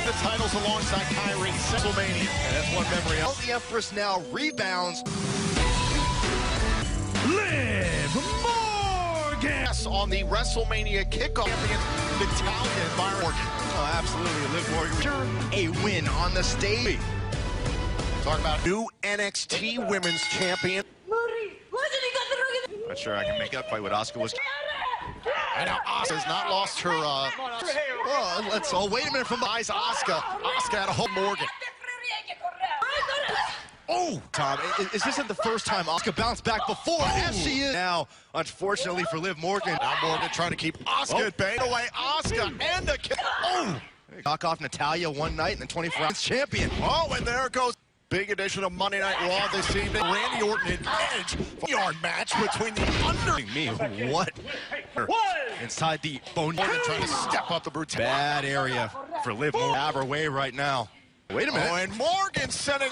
the titles alongside Kyrie WrestleMania. And that's one memory. The Empress now rebounds. Liv Morgan on the WrestleMania kickoff. Champion Natalya Byron Morgan. Oh, absolutely. Liv Morgan. A win on the stage. Talk about new NXT Women's Champion. Not sure I can make up quite what Asuka was. And now Asuka has not lost her. Let's all wait a minute from the eyes. Asuka had a hold Morgan. Oh, Tom, is this the first time Asuka bounced back before? As she is now, unfortunately for Liv Morgan. Now Morgan trying to keep Asuka at bay. Away Asuka and a kick. Oh! Knock off Natalya one night and then 24 hours champion. Oh, and there goes. Big edition of Monday Night Raw this evening. Randy Orton and Edge. Yard match between the What? Inside the bone. Morgan trying to step up the brutality. Bad area for Liv Morgan. Have her way right now. Wait a minute. Oh, and Morgan sending.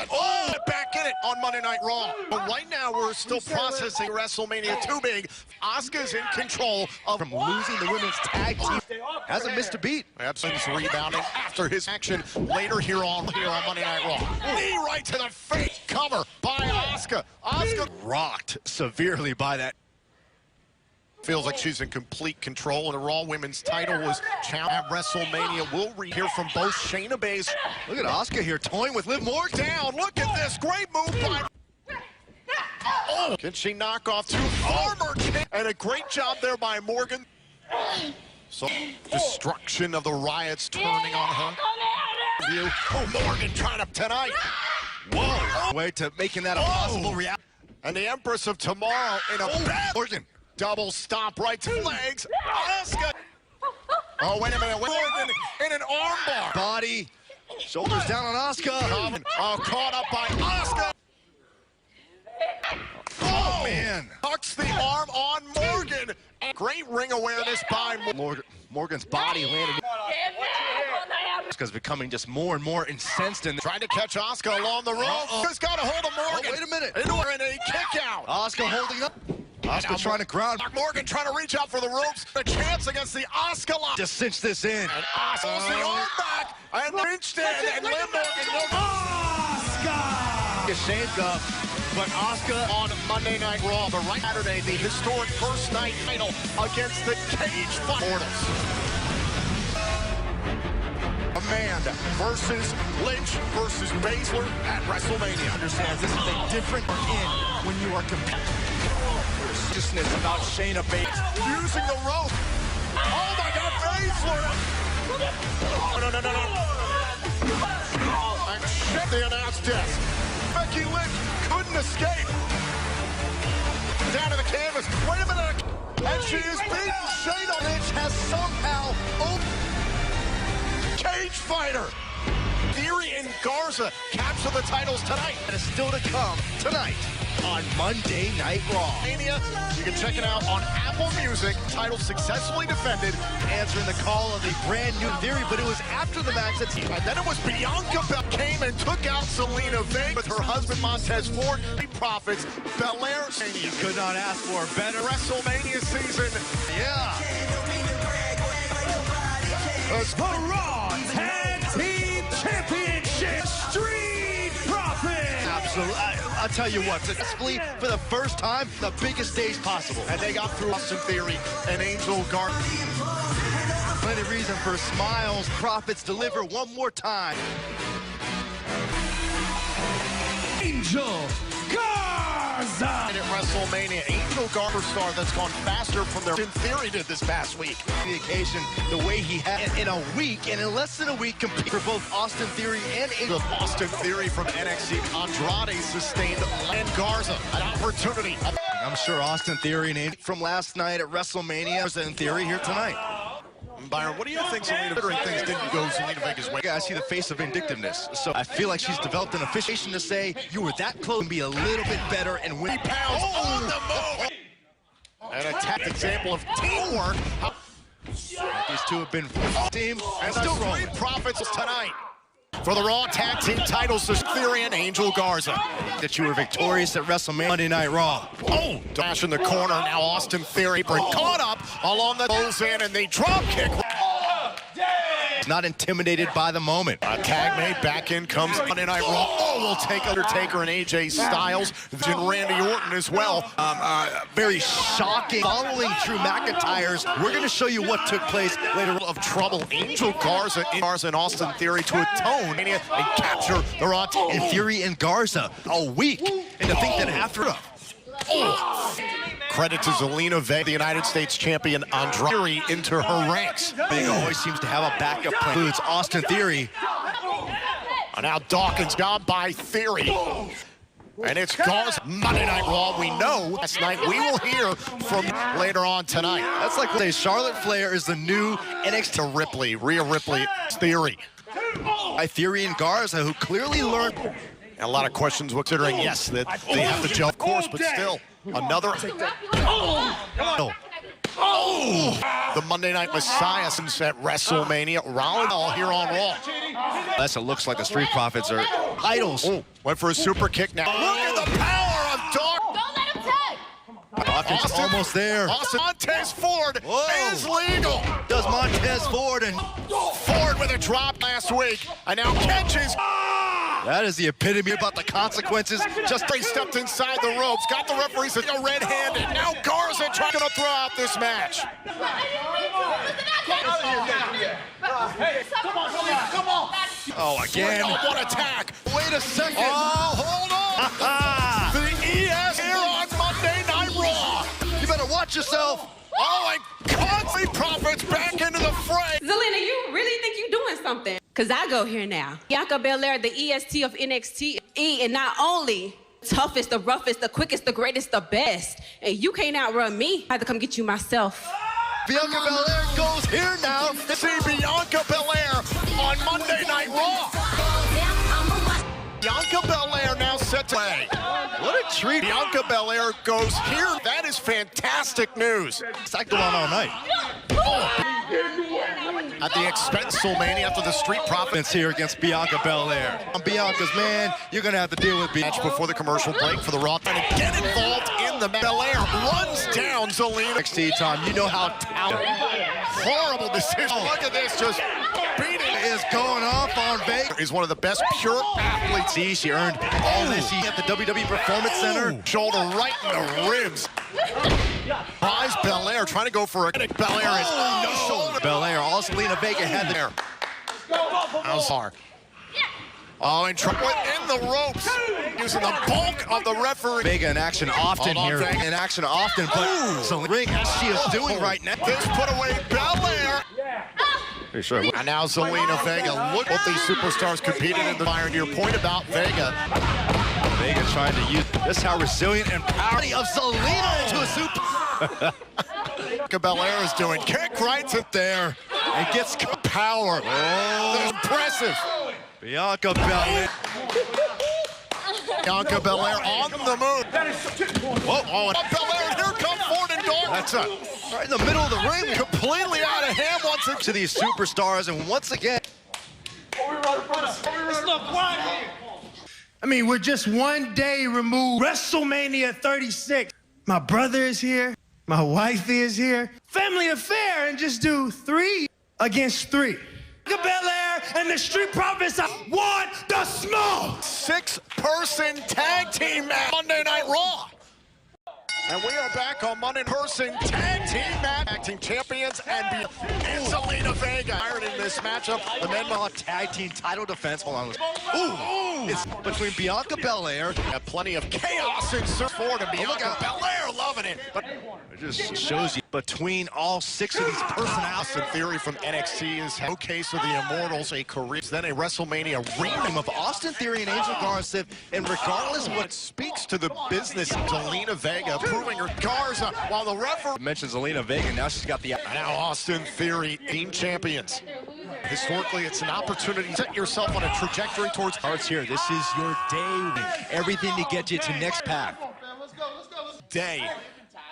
Oh, back in it on Monday Night Raw. But right now we're still processing WrestleMania 2 big. Asuka's in control of from losing the women's tag team. Hasn't missed a beat. Absolutely rebounding after his action later here on Monday Night Raw. Knee right to the face. Cover by Asuka. Asuka rocked severely by that. Feels like she's in complete control. The Raw Women's title was challenged at WrestleMania. We'll hear from both Shayna Baszler. Look at Asuka here toying with Liv Morgan. Down. Look at this. Great move by. Oh, can she knock off two former champions? And a great job there by Morgan. So destruction of the Riots turning on her. Oh, Morgan trying to tonight. Whoa. Way to making that a possible reality. And the Empress of Tomorrow in a bad Morgan. Double stomp right to legs. Asuka. Oh, wait a minute. Morgan in an armbar. Body. Shoulders down on Asuka. Caught up by Asuka. Oh, man. Tucks the arm on Morgan. And great ring awareness by Morgan's body landed. Asuka's becoming just more and more incensed and trying to catch Asuka along the rope. Just got a hold of Morgan. Oh, wait a minute. And a kick out. Asuka holding up. Asuka trying to ground. Morgan trying to reach out for the ropes. A chance against the Asuka lock. Just cinch this in. And Asuka pulls the arm back. And pinched in. And Liv Morgan. Asuka! Ashamed of. But Asuka on Monday Night Raw. The right Saturday, the historic first night title against the Cage Mortals. Amanda versus Lynch versus Baszler at WrestleMania. Understands this is a different in when you are competing. About Shayna Baszler using the rope. Oh my God, Baszler! No. And shit the announce desk. Becky Lynch couldn't escape. Down to the canvas. Wait a minute. And she is beaten. Shayna Lynch has somehow Cage fighter. Theory and Garza capture the titles tonight. And it's still to come tonight on Monday Night Raw. You can check it out on Apple Music. Title successfully defended. Answering the call of the brand new Theory, but it was after the match that and then it was Bianca came and took out Selena Vega with her husband Montez Ford. Profits. Belair. You could not ask for a better WrestleMania season. Yeah. The Raw Tag Team Championship Street Profits. Absolutely. I'll tell you what, successfully for the first time, the biggest stage possible. And they got through Austin Theory and Angel Garza. Plenty of reason for smiles. Profits deliver one more time. Angel Garza. At WrestleMania, Angel Garza star that's gone faster from their Theory did this past week. The occasion, the way he had in a week, and in less than a week, compete for both Austin Theory and Angel. Austin Theory from NXT. Andrade sustained and Garza an opportunity. I'm sure Austin Theory and Angel from last night at WrestleMania and Theory here tonight. Byron, what do you think Selena things didn't go Selena Vega's way? I see the face of vindictiveness, so I feel like she's developed an officiation to say you were that close and be a little bit better and win. Pounds on the move. And a tap example of teamwork. These two have been team and still rolling. Street Profits tonight. For the Raw Tag Team titles, Theory and Angel Garza. That you were victorious at WrestleMania Monday Night Raw. Oh, dash in the corner. Now Austin Theory caught up along the goes in and the drop kick. not intimidated by the moment. A tag made, back in comes Monday Night Raw. Oh, we'll take Undertaker and AJ Styles, and Randy Orton as well. Very shocking. Following Drew McIntyre's, we're going to show you what took place later. Of trouble, Angel Garza and Austin Theory to atone and capture the Raw. And Theory and Garza a week, and to think that after credit to Zelina Vega, the United States champion, Andrade Theory into her ranks. Vega always seems to have a backup plan. Includes Austin Theory. And now Dawkins got by Theory. And it's Garza. Monday Night Raw, we know last night. We will hear from later on tonight. That's like they say Charlotte Flair is the new NXT To Ripley, Rhea Ripley, Theory. by Theory and Garza, who clearly learned. And a lot of questions considering, yes, that they have to gel, of course, but still, another. The Monday Night Messiah since at WrestleMania. Rollins all here on Raw. Unless it looks like the Street Profits are idols. Oh, went for a super kick now. Look at the power of Dawkins. Don't let him tag. Dawkins almost there. Austin Montez Ford is legal. Does Montez Ford, and Ford with a drop last week, and now catches. that is the epitome about the consequences. Just they stepped inside the ropes, got the referee said red-handed. Now Garza trying to throw out this match. Oh, again. Oh, what attack. Wait a second. Oh, hold on. The ES here on Monday Night Raw. You better watch yourself. Oh, and Street Profits back into the fray. Zelina, you really think you're doing something? Because I go here now. Bianca Belair, the EST of NXT, and not only toughest, the roughest, the quickest, the greatest, the best. And you can't outrun me. I have to come get you myself. Bianca Belair goes here now. See Bianca Belair on Monday Night Raw. Bianca Belair now set to play. What a treat. Bianca Belair goes here. That is fantastic news. That go on all night. At the expense of WrestleMania after the Street Profits Here against Bianca Belair. I'm Bianca's man. You're going to have to deal with match before the commercial break for the Raw. And get involved in the match. Belair runs down Zelina. NXT time. You know how talented Horrible decision. Look at this, just beating is going off on Vega. Is one of the best pure athletes. See, she earned all this at the WWE Performance Center. Shoulder right in the ribs. Prize Belair trying to go for a Belair is shoulder. Belair, all Zelina Vega had there. Alzar. Oh, and Trump went in the ropes, using the bulk of the referee. Vega in action often Hold on, here. Vega. In action often, but Zelina ring as she is doing right now. This put away Belair. Sure. And now Zelina Vega. Look what these superstars competed in the fire. To your point about Vega. Vega trying to use this how resilient and powerful of Zelina to a super. Belair is doing kick right to There and gets power. Oh, impressive. Bianca Belair. Bianca Belair on the move. Whoa, oh, and Belair, here come Ford and Dawkins. That's right in the middle of the ring. Completely out of hand once again. To these superstars, and once again. I mean, we're just one day removed. WrestleMania 36. My brother is here. My wife is here. Family affair, and just do 3 against 3. Belair and the Street Profits want the smoke. 6-person tag team match Monday Night Raw. And we are back on Monday Person Tag Team Match. Tag Team Champions and Zelina Vega. Iron in this matchup. The men will have tag team title defense. Hold on. Ooh. It's between Bianca Belair. Got plenty of chaos in Sir Ford and Bianca Belair loving it. But It just shows you between all 6 of these personalities. Austin Theory from NXT is showcase of the Immortals, a career, then a WrestleMania Name of Austin Theory and Angel Garza, and regardless of what It speaks to the business of Zelina Vega, proving her Garza, while the referee mentions Zelina Vega, now she's got the. now Austin Theory, team champions. Historically, it's an opportunity to set yourself on a trajectory towards Starts here. This is your day. Everything to get you to next path. day.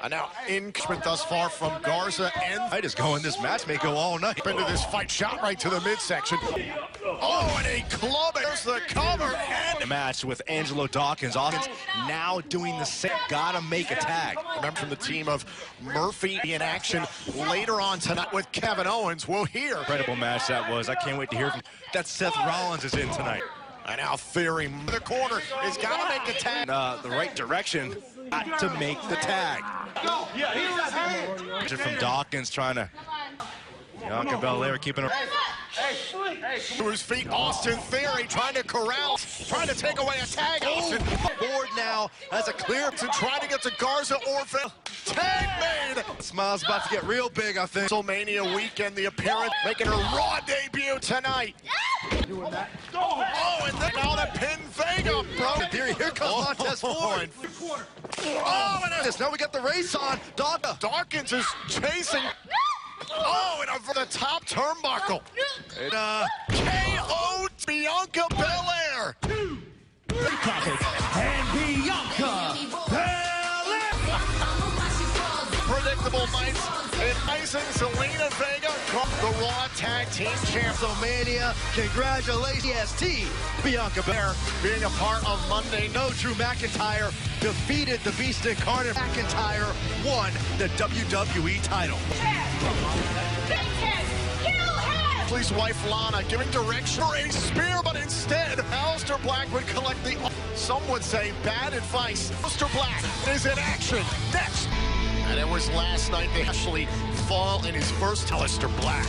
And now engagement thus far from Garza and Fight is going. This match may go all night. into this fight, shot right to the midsection. Oh, and a club. There's the cover. And A match with Angelo Dawkins. Dawkins now doing the same. Gotta make a tag. remember from the team of Murphy in action later on tonight with Kevin Owens. We'll hear. Incredible match that was. I can't wait to hear from that. Seth Rollins is in tonight. And now Theory in the corner is got to make the tag. The right direction. Got to make the tag. From Dawkins trying to. Bianca Belair keeping her. To his feet, Austin Theory trying to corral, trying to take away a tag. Austin Board now has a clear. and trying to get to Garza Orphan. Tag made. Smile's about to get real big, I think. WrestleMania weekend, the appearance, making her Raw debut tonight. Oh, and then now the pin Vega, bro. Theory, here comes Montez Ford. Oh, and Now we got the race on. Dawkins is chasing. Oh, and over the top turnbuckle. KO Bianca Belair. And Bianca Belair. Predictable nights. Enticing Zelina Vega, the Raw Tag Team Champs. WrestleMania, congratulations, TST, Bianca Belair. Being a part of Monday No, Drew McIntyre defeated the Beast Incarnate. McIntyre won the WWE title. Ripley's wife Lana giving direction for a spear, but instead Aleister Black would collect the, some would say, bad advice. Aleister Black is in action next. And it was last night they actually fall in his first. Aleister Black.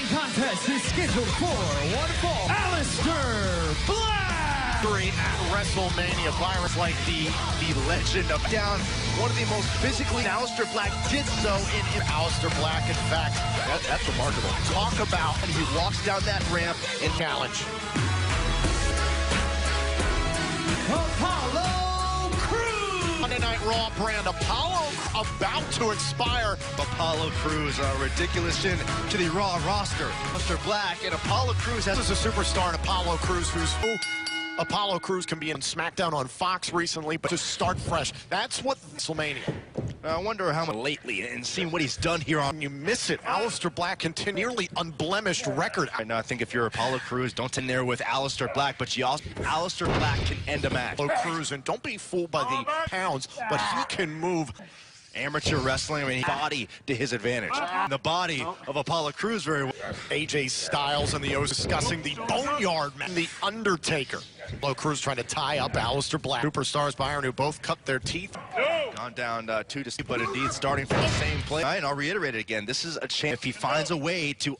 Contest is scheduled for one fall. Aleister Black. At WrestleMania, virus like The legend of down, one of the most physically. Aleister Black did so in Aleister Black. In fact, that's remarkable. Talk about and he walks down that ramp in challenge. Apollo Crews. Monday Night Raw brand Apollo about to expire. Apollo Crews, a ridiculous in to the Raw roster. Aleister Black and Apollo Crews has This is a superstar in Apollo Crews Apollo Crews can be in SmackDown on Fox recently, but to start fresh. That's what WrestleMania. I wonder how much lately and seeing what he's done here on. You miss it. Aleister Black nearly unblemished record. Right now, I think if you're Apollo Crews, don't in there with Aleister Black, but you also Aleister Black can end a match. Apollo Crews, and don't be fooled by the pounds, but he can move. Amateur wrestling, I mean, body to his advantage. The body of Apollo Crews very well. AJ Styles and the O's discussing the Boneyard Man, the Undertaker. Apollo Crews trying to tie up Aleister Black. Superstars Byron who both cut their teeth. Gone down 2 to 6, but indeed starting from the same place. And I'll reiterate it again. This is a chance if he finds a way to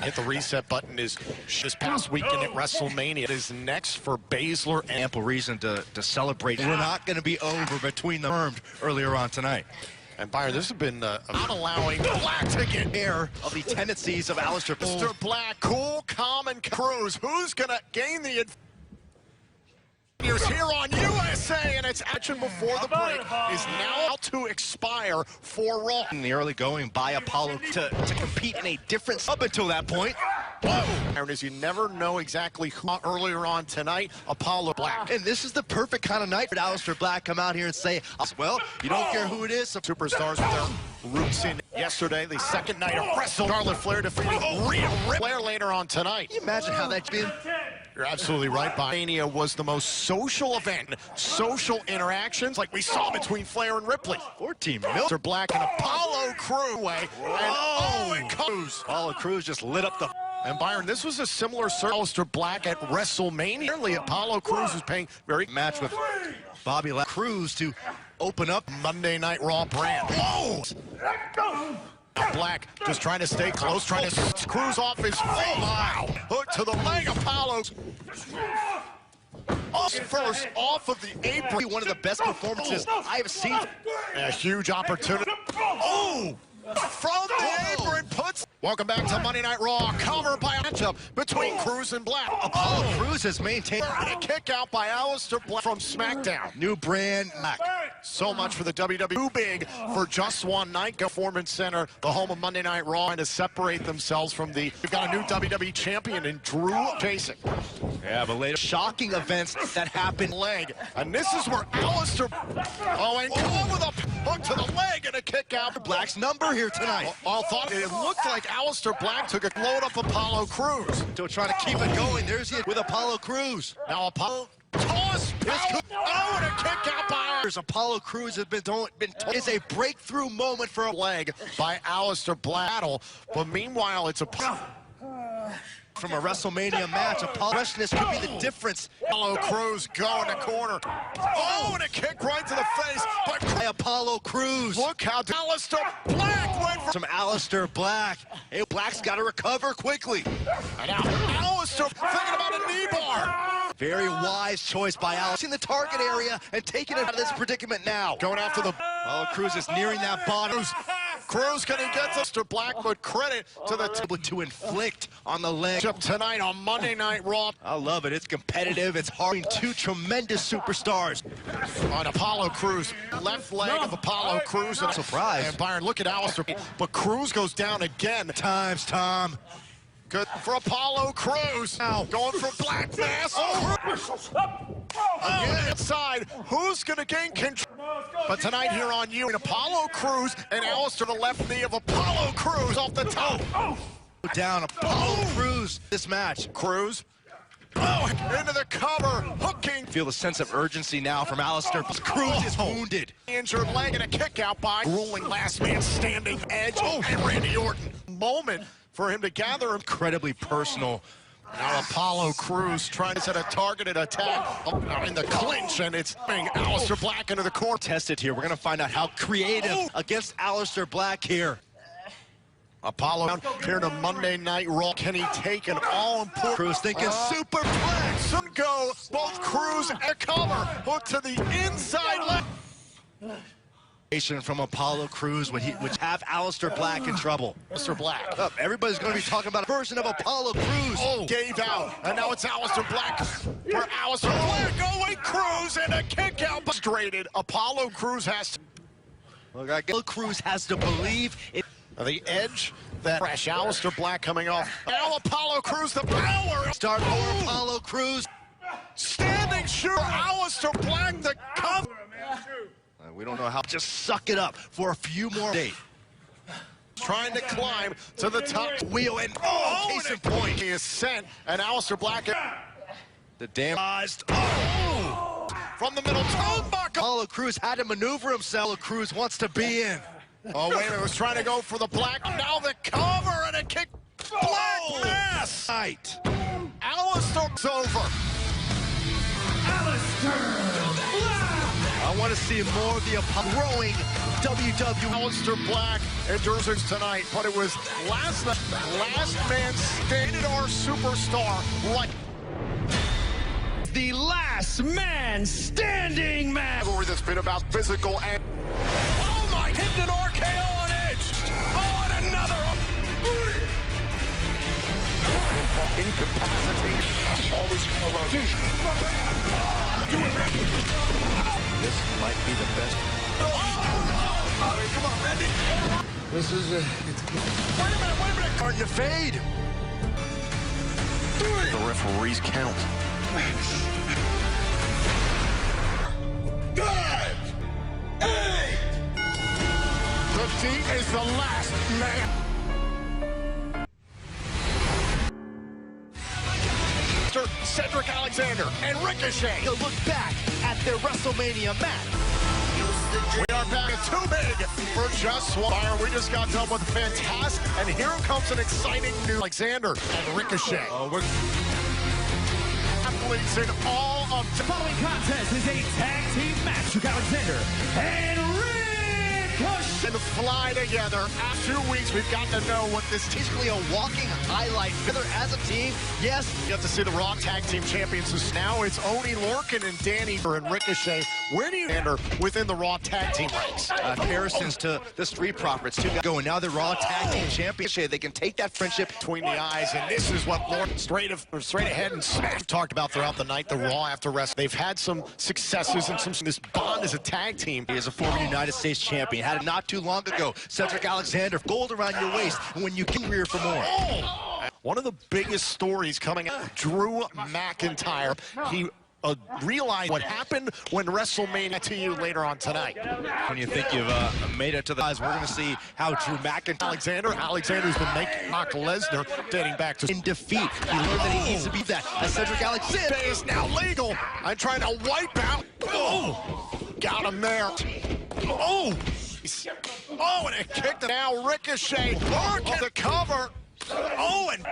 Hit the reset button is this past weekend at WrestleMania. It is next for Baszler and ample reason to celebrate. We're not going to be over between the firms earlier on tonight. And Byron, this has been not allowing Black to get Air of the tendencies of Aleister Mr. Black, cool, calm, and Crews. Who's going to gain the advantage? Here on USA, and its action before the break is now out to expire for Raw. In the early going by Apollo to compete in a different up until that point. Aaron, as you never know exactly who earlier on tonight, Apollo Black. And this is the perfect kind of night for Aleister Black come out here and say, well, you don't care who it is. Superstars with their roots in yesterday, the second night of Wrestle. Charlotte Flair defeating Rhea Flair later on tonight. Can you imagine how that's been? You're absolutely right. Mania was the most social event, social interactions like we saw between Flair and Ripley. 14 million. Mr. Black and Apollo Crews. And Crews. Apollo Crews just lit up the. And Byron, this was a similar Aleister Black at WrestleMania. Nearly Apollo Crews was paying very match with Bobby Cruz to open up Monday Night Raw brand. Whoa! Black just trying to stay close, trying to Crews off his feet. Wow! Hook to the leg, Apollo. First off of the apron. One of the best performances I have seen. A huge opportunity. Oh! From the apron puts. Welcome back to Monday Night Raw. Covered by a matchup between Crews and Black. Apollo Crews has maintained a kick out by Aleister Black from SmackDown. New brand Black. So much for the WWE. Too big for just one night. Performance Center, the home of Monday Night Raw, and to separate themselves from the... We've got a new WWE champion in Drew Chasing. Yeah, but later, shocking events that happen. Leg. And this is where Aleister... Oh, and going with a hook to the leg and a kick out. Black's number here tonight. All thought it looked like Aleister Black took a load up Apollo Crews. Still trying to keep it going. There's it with Apollo Crews. Now Apollo toss. Oh, and a kick out by... Apollo Crews has been it's a breakthrough moment for a leg by Aleister Black. But meanwhile, it's a... From a WrestleMania match, Apollo freshness could be the difference. Apollo Crews go in the corner. Oh, and a kick right to the face by Apollo Crews. Look how Aleister Black went for... From Aleister Black. Hey, Black's got to recover quickly. And now Aleister thinking about a knee bar. Very wise choice by Aleister in the target area and taking it out of this predicament now. Going after the... Apollo Crews is nearing that bottom. Crews gonna get Mr. Black, but credit to the able to inflict on the leg. Tonight on Monday Night Raw. I love it. It's competitive. It's hard. Two tremendous superstars. On Apollo Crews, left leg of Apollo Crews. And surprise. And Byron, look at Aleister. But Crews goes down again. Times, Tom. Good for Apollo Crews. Now going for Black Mass. Again inside. Who's going to gain control? But tonight here on you, Apollo Crews and Aleister, the left knee of Apollo Crews off the top. Down Apollo Crews this match. Crews. Oh, into the cover, hooking. Feel the sense of urgency now from Aleister. Crews is wounded. Injured leg and a kick out by grueling last man standing Edge and Randy Orton. Moment for him to gather. Incredibly personal. Now Apollo Crews trying to set a targeted attack in the clinch, and it's Aleister Black into the corner. Tested here. We're going to find out how creative against Aleister Black here. Apollo here to Monday Night Raw. Can he take an all-important... Crews thinking superplex. Some go, both Crews and cover. Hook to the inside left. From Apollo Crews would have Aleister Black in trouble. Mr. Black. Everybody's going to be talking about a version of Apollo Crews. Gave out, and now it's Aleister Black. For Aleister Black, going Crews and a kick out. Frustrated. Apollo Crews has to... Look, Apollo Crews has to believe it. The edge, that fresh Aleister Black coming off. Now Apollo Crews, the power. Start over Apollo Crews. Standing sure, Aleister Black, the cover. We don't know how. Just suck it up for a few more days. Trying to climb to the top wheel and case in point. He is sent, and Aleister Black. The damaged. From the middle turnbuckle. Apollo Crews had to maneuver himself. Apollo Crews wants to be in. Oh, wait a minute, was trying to go for the Black. Now the cover and a kick. Black Mass. Right. Aleister's over. I want to see more of the growing WWE. Aleister Black endures it tonight, but it was last night. Last man standing, our superstar. Right. The last man standing match. That's been about physical and... Oh my, hit an RKO on Edge. Oh, and another. Incapacity. Always This might be the best. Come on, Randy. This is a... Wait a minute. Aren't you fade? The referees count. 5, 8. Defeat is the last man. Cedric Alexander and Ricochet. To look back at their WrestleMania match. We are back at Too Big for Just One. We just got done with fantastic, and here comes an exciting new Alexander and Ricochet. We're athletes in all of the following contest is a tag team match with Alexander and Ricochet. and fly together. After 2 weeks, we've got to know what this Basically a walking highlight. Together as a team, yes. You have to see the Raw Tag Team Champions. So now it's Oney Lorcan and Danny and Ricochet. Where do you enter within the Raw Tag Team ranks? Comparisons to the Street Profits. Two guys going now. The Raw Tag Team Championship. They can take that friendship Between the eyes, and this is what Lorcan straight ahead and smash. Talked about throughout the night, the Raw after rest. They've had some successes and this bond as a tag team. He is a former United States champion. Had it not too long ago. Cedric Alexander, gold around your waist when you can rear for more. One of the biggest stories coming out, Drew McIntyre. He realized what happened when WrestleMania to you later on tonight. When you think you've made it to the eyes, we're going to see how Drew McIntyre Alexander's been making Brock Lesnar dating back to in defeat. He learned that he needs to be that. As Cedric Alexander is now legal. I'm trying to wipe out. Oh, got him there. Oh, and it kicked it now. Ricochet, Lorcan the cover. Oh, and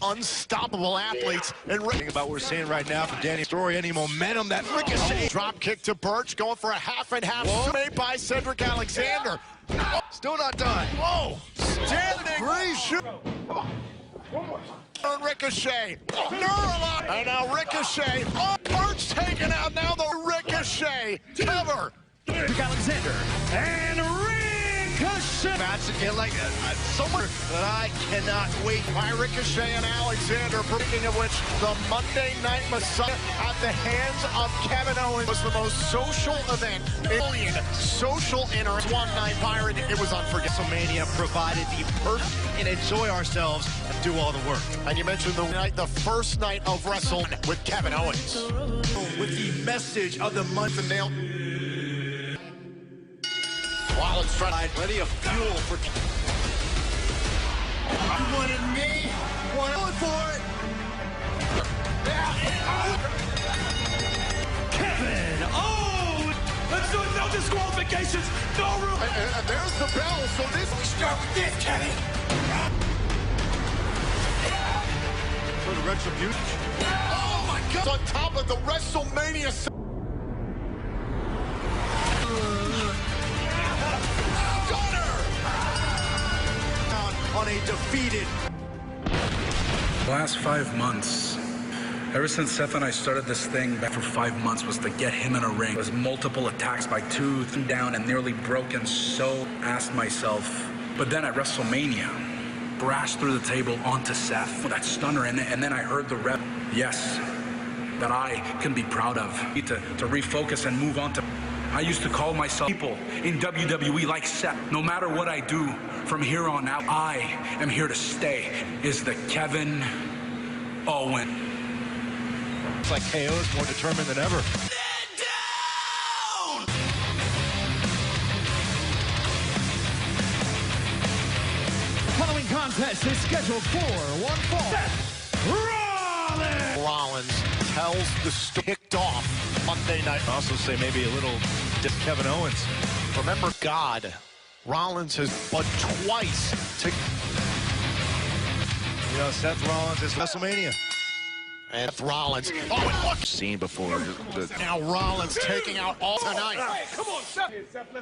unstoppable athletes. And Think about what we're seeing right now from Danny Story. Any momentum that Ricochet. Drop kick to Birch, going for a half and half. Made by Cedric Alexander. Still not done. Whoa, standing. Ricochet. Neuroline. And now Ricochet. Oh, Birch taken out. Now the Ricochet. Cover. Cedric Alexander and Ricochet. Match again like somewhere that I cannot wait. By Ricochet and Alexander. Speaking of which, the Monday Night Messiah at the hands of Kevin Owens was the most social event. Million social interest. One night, Byron. It was unforgettable. WrestleMania provided the perfect and enjoy ourselves and do all the work. And you mentioned the first night of WrestleMania with Kevin Owens. With the message of the month and nail. Rollins trying Plenty of fuel for. You wanted me? Going for it. Kevin Owens. Let's do it. No disqualifications. No room. And there's the bell. So this we start with this, Kenny. For the retribution. Oh my God! On top of the WrestleMania. On a defeated. The last 5 months, ever since Seth and I started this thing back for 5 months, was to get him in a ring. It was multiple attacks by tooth and down and nearly broken. So asked myself, but then at WrestleMania, crashed through the table onto Seth with that stunner, and then I heard the rep. Yes, that I can be proud of. To refocus and move on to. I used to call myself people in WWE like Seth. No matter what I do from here on out, I am here to stay. Is the Kevin Owens. It's like KO is more determined than ever. Following contest is scheduled for one fall. Seth Rollins tells the story kicked off Monday night. I'd also say maybe a little Kevin Owens. Remember, God, Rollins has but twice to. You know, Seth Rollins is WrestleMania. And Rollins. Oh, and look. Seen before. Now Rollins taking out all tonight. Come on, Seth.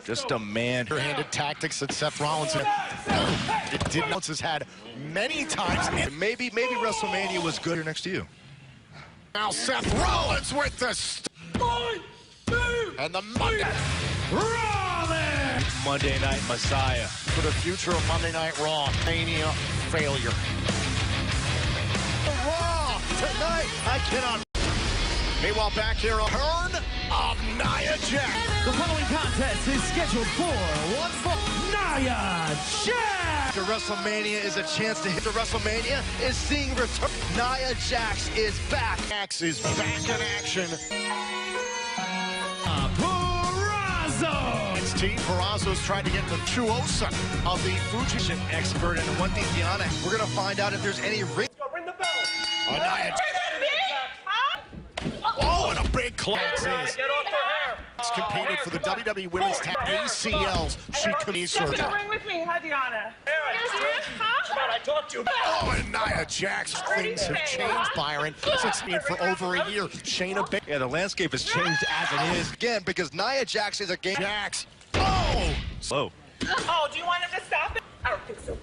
Just a man. Handed tactics that Seth Rollins has had many times. And Maybe WrestleMania was good here next to you. now Seth Rollins with the and the Monday. Rollins. Monday Night Messiah. For the future of Monday Night Raw. Mania failure. Raw tonight. I cannot. Meanwhile, back here on Turn of Nia Jax. The following contest is scheduled for one fall. Nia Jax. After WrestleMania is a chance to hit the WrestleMania is seeing return. Nia Jax is back. Jax is back in action. Purrazzo. It's Team Purrazzo's trying to get the Chuosa of the Fuji Expert, and one thing, Deanna, we're going to find out if there's any ring. Oh, Nia. Oh, and a big class is. It's competed for the WWE Women's Tag ACLs. She could be surgery. Ring with me, huh, Deanna? I talked to you. Oh, and Nia Jax. Things have changed, Byron, since being for over a year. Shayna Baszler. Yeah, the landscape has changed as it is. Again, because Nia Jax is a game. Jax. Oh, Oh! Slow. Oh, do you want him to stop it? I don't think so.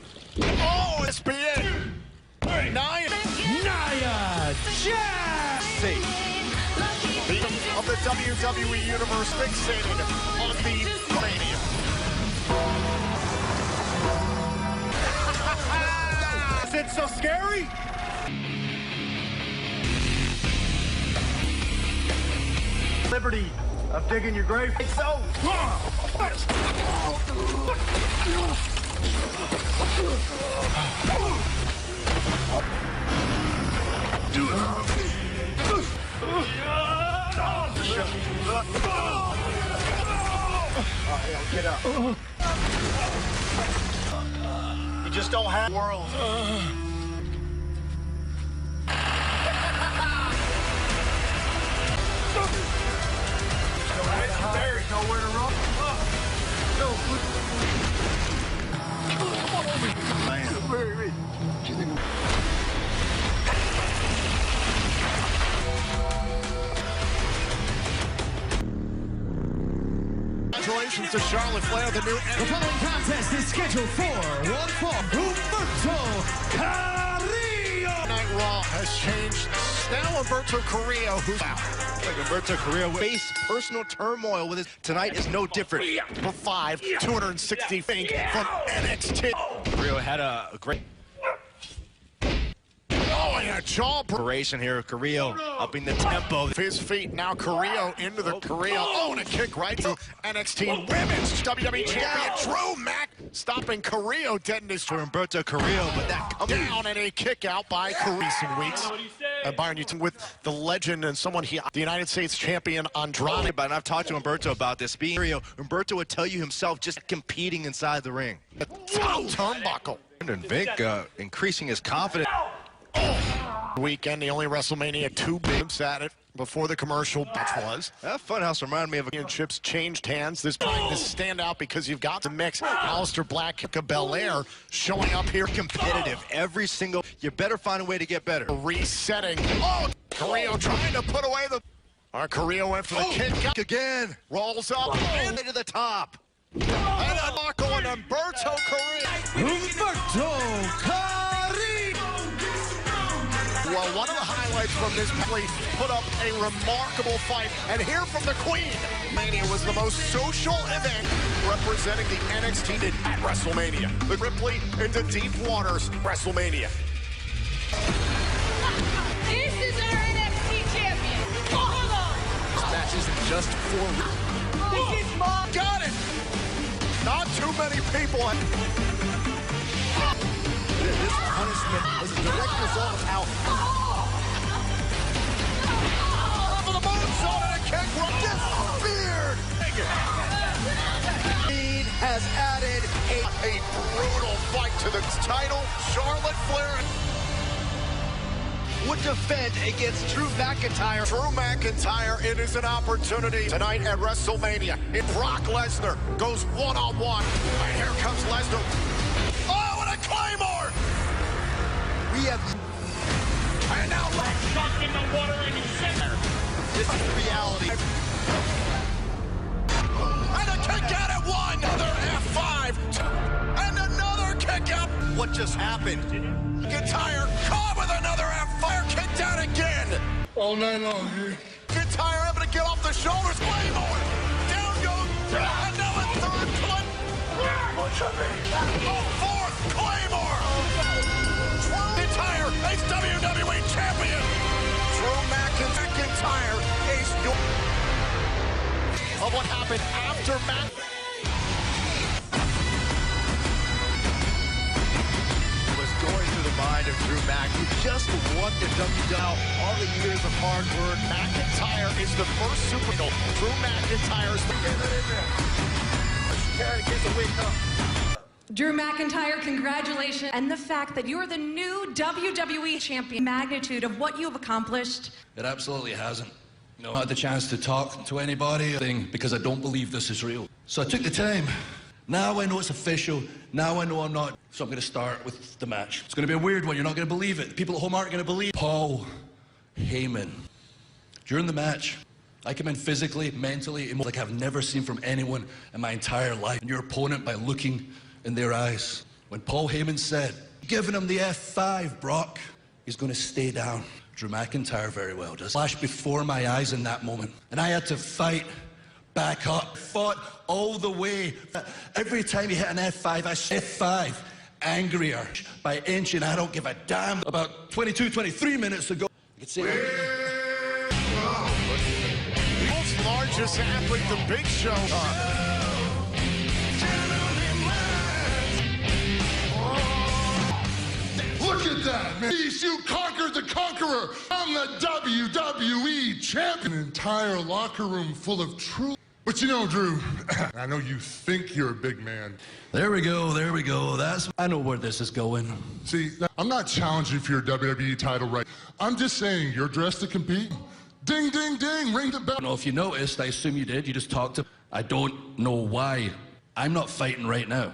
Oh, it's SBN. Nia Nia Jax. of the WWE Universe fixated on the Mania. Is it so scary? Liberty of digging your grave. So. Get up. You just don't have world. There's nowhere to run. Congratulations to Charlotte Flair, the new The following contest is scheduled for one fall. Humberto Carrillo. Night Raw has changed. Now Humberto Carrillo, who's out. Like Humberto Carrillo face personal turmoil with his tonight is no different. For 260 feet from NXT. Carrillo had a great Oh, and a jaw operation here. Carrillo upping the tempo. his feet. Now Carrillo into the Carrillo. Oh, and a kick right to NXT Women's WWE Champion Drew Mac, stopping Carrillo dead in his For Humberto Carrillo, but that coming down and a kick out by Carrillo in weeks. Byron, you with the legend and someone the United States champion Andrade. But I've talked to Humberto about this. Humberto would tell you himself just competing inside the ring. Top turnbuckle. And Vic increasing his confidence. Weekend, the only WrestleMania 2 bids at it before the commercial match was. That Funhouse reminded me of a Championships changed hands. This trying to stand out because you've got to mix Aleister Black, Bianca Belair showing up here competitive. Every single, you better find a way to get better. resetting. Oh, Carrillo trying to put away the. Carrillo went for the kick. Again. Rolls up And to the top. and a knock on Humberto Carrillo. Humberto Carrillo. Well, one of the highlights from this play put up a remarkable fight. And here from the Queen. Mania was the most social event representing the NXT at WrestleMania. The Ripley into Deep Waters WrestleMania. This is our NXT champion. Oh, hold on. This match isn't just for... This is mom. Got it! Not too many people. This punishment is a direct result of how For the moonsault and a kick from disappeared. Speed has added A brutal fight to the title. Charlotte Flair. would defend against Drew McIntyre. Drew McIntyre, it is an opportunity tonight at WrestleMania. And Brock Lesnar goes one-on-one. And here comes Lesnar. Oh, and a Claymore! We have And now Shocked in the water in the center. this is reality. and a kick out at one. Another F5. And another kick out. What just happened? McIntyre caught with another F5. Kicked out again. All night long. McIntyre having to get off the shoulders. Claymore. Down goes. And now a third fourth Claymore. Drew McIntyre is WWE champion. Drew McIntyre is of what happened after Mac. Was going through the mind of Drew Mac, who just won the WWE. All the years of hard work. McIntyre is the first Super Bowl. Drew McIntyre's the Drew McIntyre, congratulations. And the fact that you're the new WWE champion, magnitude of what you've accomplished. It absolutely hasn't. No, I had the chance to talk to anybody because I don't believe this is real. So I took the time. Now I know it's official. Now I know I'm not. So I'm going to start with the match. It's going to be a weird one. You're not going to believe it. The people at home aren't going to believe. Paul Heyman. During the match, I come in physically, mentally, like I've never seen from anyone in my entire life. And your opponent by looking in their eyes. When Paul Heyman said, giving him the F5, Brock, he's going to stay down. Drew McIntyre very well does. Flashed before my eyes in that moment. And I had to fight back up. Fought all the way. Every time he hit an F5, I said F5. Angrier by inching. I don't give a damn. About 22, 23 minutes ago, I could say... World's largest athlete, the Big Show. Look at that, man. You conquered the conqueror. I'm the WWE champion. An entire locker room full of true... But you know, Drew, I know you think you're a big man. There we go, there we go. I know where this is going. See, I'm not challenging you for your WWE title, right? I'm just saying you're dressed to compete. Ding, ding, ding, ring the bell. I don't know if you noticed, I assume you did. You just talked to... I don't know why. I'm not fighting right now.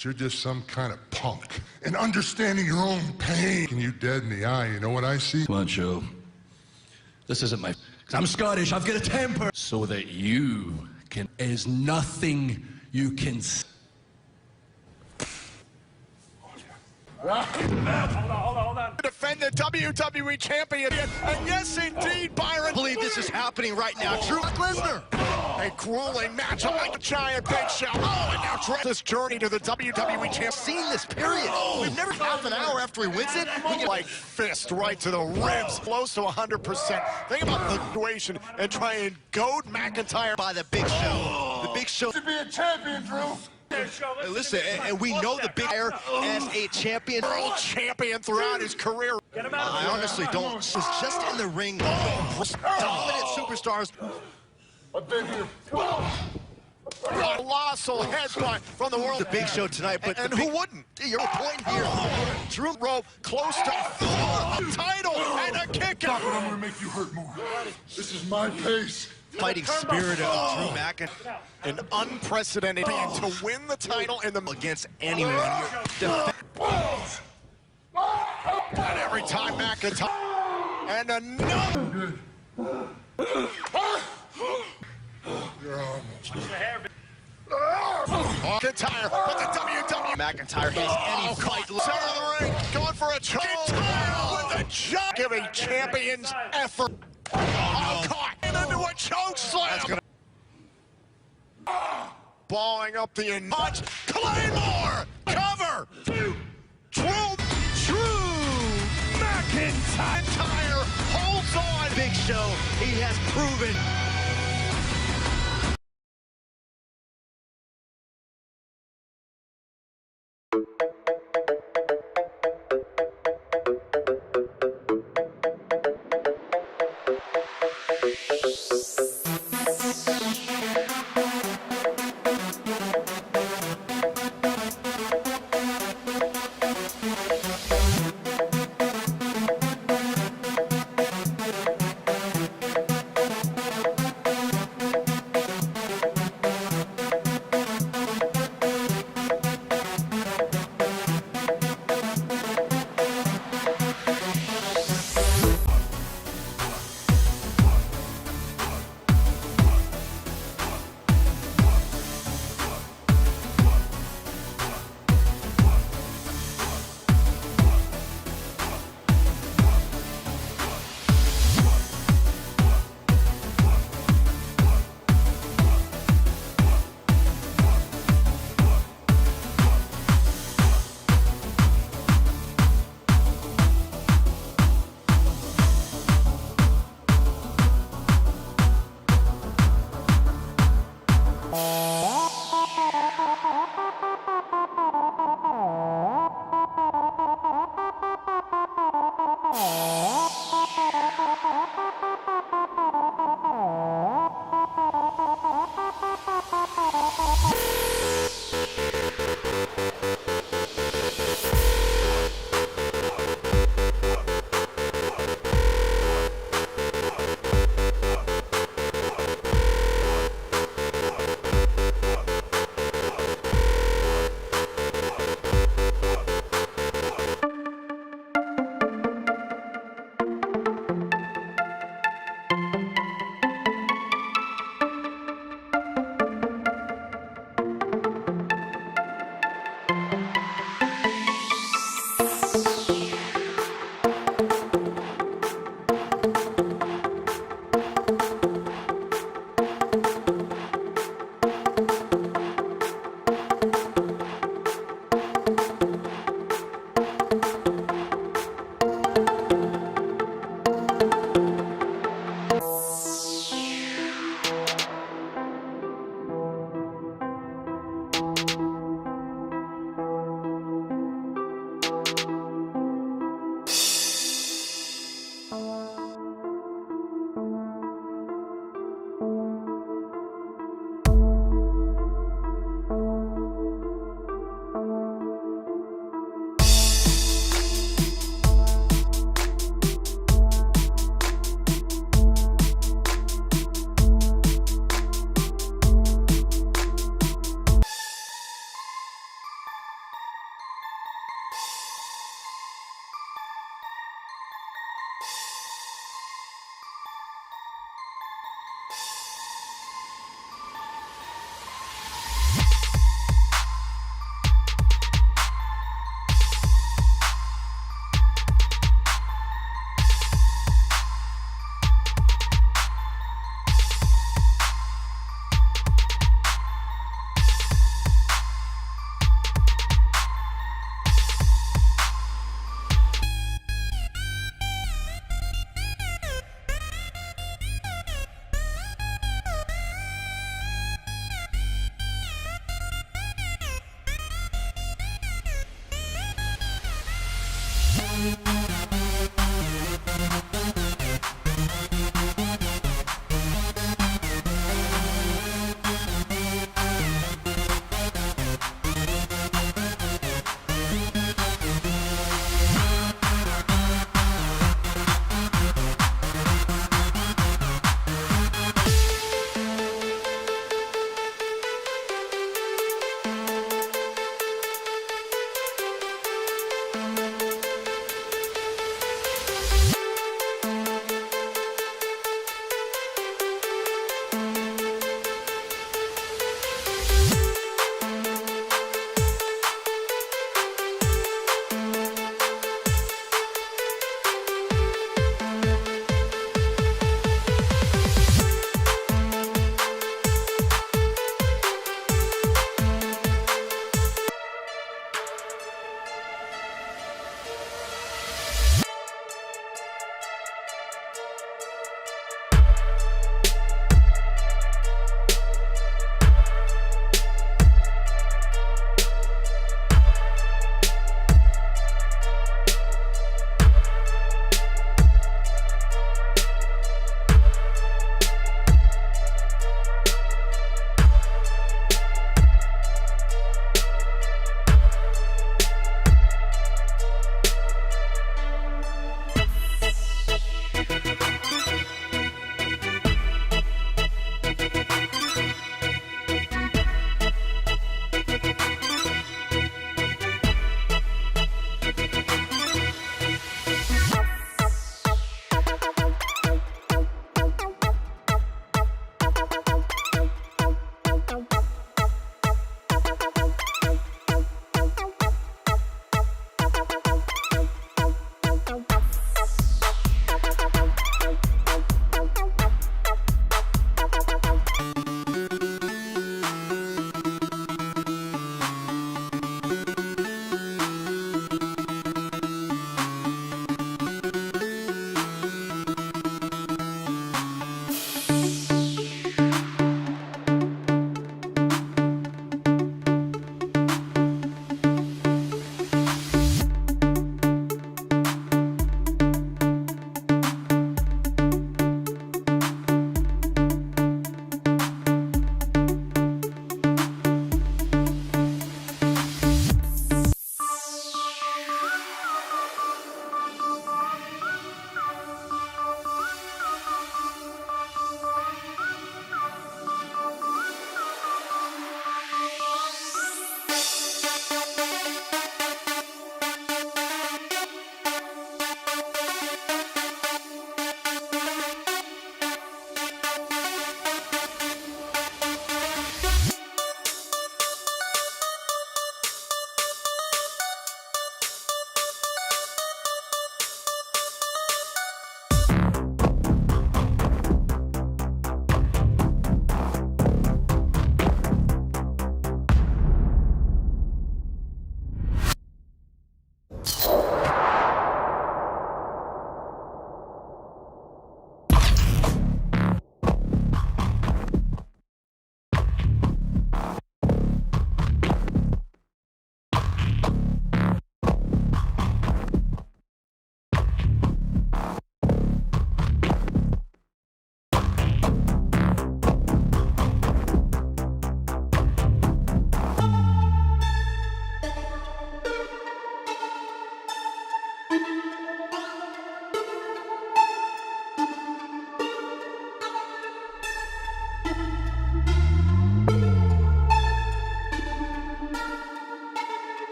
You're just some kind of punk. And understanding your own pain. Looking you dead in the eye, you know what I see? Come on, Joe. This isn't my... I'm Scottish, I've got a temper. So that you can... Is nothing you can... Hold on. Defend the WWE champion. And yes, indeed, Byron. I believe this is happening right now. Drew Lesnar. A grueling match like a giant Big Show. Oh, and now this journey to the WWE champ. Seen this, period. We've never half an hour after he wins it. We get like fist right to the ribs, close to 100%. Think about the situation and try and goad McIntyre by the Big Show. The Big Show. To be a champion, Drew. Hey, listen, and we know the Big Show as a champion. World champion throughout his career. I honestly don't. It's just in the ring. Dominant superstars. Colossal headbutt from the world. The Big Show tonight, but and who wouldn't? Your point here. Drew rope close to title and a kick. Stop it, I'm gonna make you hurt more. This is my pace. Fighting spirit of Drew McIntyre. An unprecedented to win the title in the against anyone. And every time McIntyre and another. McIntyre, but the WWE McIntyre has any fight. Center of the ring, going for a choke. McIntyre with a jump, giving champions effort. Oh, caught into a choke slam. Balling up the notch. Claymore, cover. Drew McIntyre holds on. Big Show, he has proven. Bye.